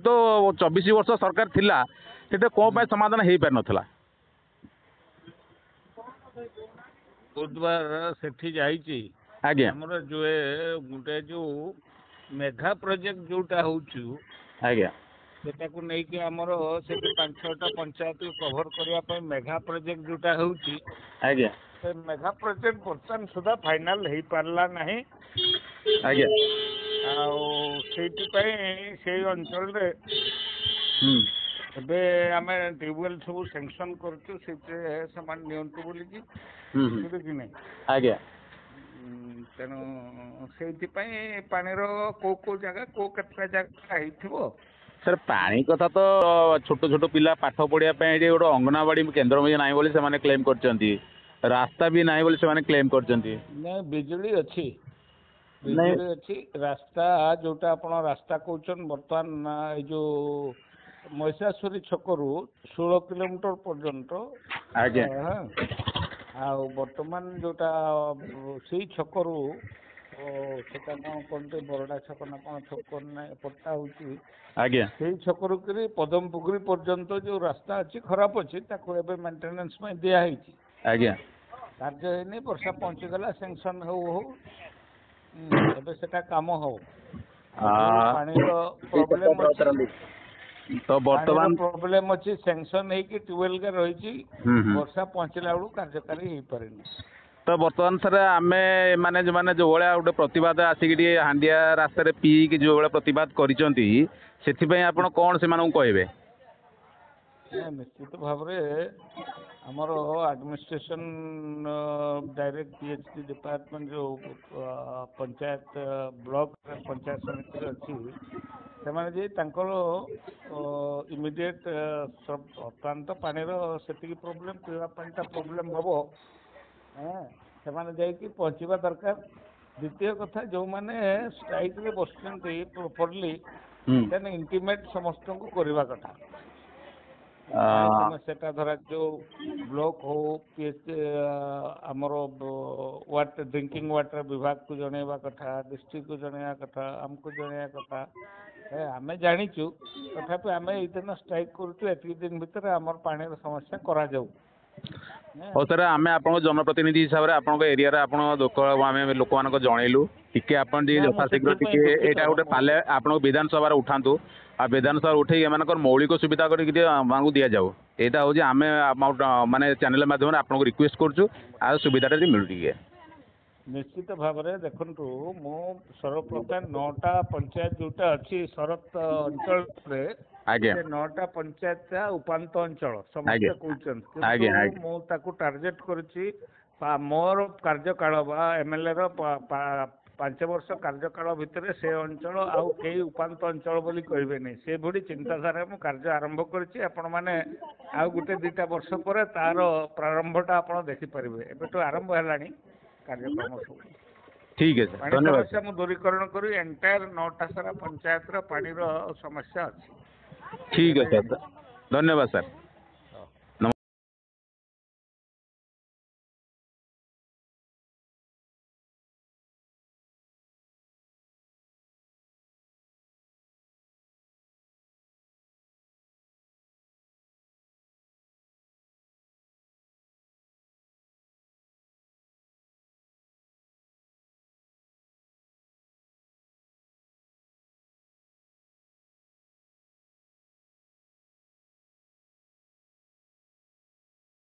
तो 24 वर्ष सरकार थिला सेटा को पाए समाधान हो पार नथला बुधवार सेठी जाइए आज्ञा हमर जो गोटे जो मेघा प्रोजेक्ट जोटा होचु आज्ञा सेटा को नहीं कि हमर से 5-6टा पंचायत को कवर करया पे मेघा प्रोजेक्ट जोटा होची आज्ञा से मेघा प्रोजेक्ट बर्तमान सुधा फाइनल हो पारला नहीं आज्ञा से अंचल रे ଏବେ ଆମେ ଟ୍ୟୁବୱେଲ୍ ସବୁ ସାଙ୍ଗସନ୍ କରୁଛୁ ସେଥିରେ ସେମାନେ ନିଅନ୍ତୁ ବୋଲିକି ବୁଝିଲେ କି ନାହିଁ ଆଜ୍ଞା ତେଣୁ ସେଇଥିପାଇଁ ପାଣିର କୋଉ କୋଉ ଜାଗା କୋଉ କେତେଟା ଜାଗା ହେଇଥିବ सर पानी कथा तो छोट छोट पिला पाठ पढ़िया गोटे अंगनवाड़ी केन्द्र भी ना बोली से क्लेम कर रास्ता भी ना बोली से क्लेम कर बिजुली अच्छी बिजुली अच्छी रास्ता जोटा आपण रास्ता कहते बर्तमान ये जो महिषासुरी छकरू 16 किलोमीटर पर्यंत बर्तमान जोटा से छकरू सेटा कौन कहते बरडा छक ना कौन छक पट्टा होची आज्ञा से छकरू करी पदमपुखरी पर्यंत जो रास्ता अच्छी खराब अच्छी ताको एबे मेंटेनेंस में दिया है आज्ञा कार्य है वर्षा पहुंचीगला सैंक्शन हो एबे सेटा काम हो पानी प्रॉब्लम अच्छी तो बर्तमान प्रॉब्लम अच्छी सैंक्शन है कि ट्यूबवेल के रही वर्षा पहुंचला बेलू कार्यकारी हो पारे तो बर्तमान सर आम माने जो माने जो भाया गोटे प्रतिवाद आसिक हांडिया रास्तार पीक जो भाया प्रतिवाद कर कौन से कहबे निश्चित भाव आमर एडमिनिस्ट्रेशन डायरेक्ट पीएचडी डिपार्टमेंट जो पंचायत ब्लॉक पंचायत समिति अच्छी से इमिडिएट बर्तमान तो पानी से प्रोब्लेम पीवा पानी प्रोब्लेम हम से पहुँचवा दरकार द्वितीय कथा जो मैंने स्ट्राइक रे बस प्रॉपर्ली इंटीमेट समस्त को करवा कथा समस्या धरा जो ब्लॉक हो आमर वाटर ड्रिंकिंग वाटर विभाग को जनवा कथा डिस्ट्रिक्ट को जनवा कथा आमको जनवा कथा आमे जानीचु तथापि आमे इतना स्ट्राइक करूँ एति दिन भितर आमर पानी समस्या करा जाऊ हो सर आम आप जनप्रतिनिधि हिसाब से आप एरिया आप लोक मान जनइलु टी आप यथाशीघ्र टी गोटे पाले आप विधानसभा उठातु आ विधानसभा उठे एम मौलिक सुविधा कर दि जाऊ यहाँ हूँ आम माने चैनल माध्यम आपको रिक्वेस्ट करुँ आ सुविधा मिलू टे निश्चित भाव में देखु मु सर्वप्रथम 9टा पंचायत जोटा अच्छी शरत अंचल 9टा पंचायत उपांत अंचल समस्त कहते मुझे टार्गेट करुच्ची मोर कार्यकाल एमएलए 5 वर्ष कार्यकाल भितर से अंचल आउ कई उपांत अंचल बोली कहे नहीं से भड़ी चिंताधारा मुझे कार्य आरंभ करुच्ची आपण मैंने आउ गोटे 2टा वर्ष पर तार प्रारंभटा आप देखिपारे एबे तो आरंभ है कार्यक्रम सब ठीक है सर धन्यवाद समस्या मु दूरीकरण करी एंटायर 9टा सारा पंचायत पानी समस्या अच्छी ठीक है सर धन्यवाद सर।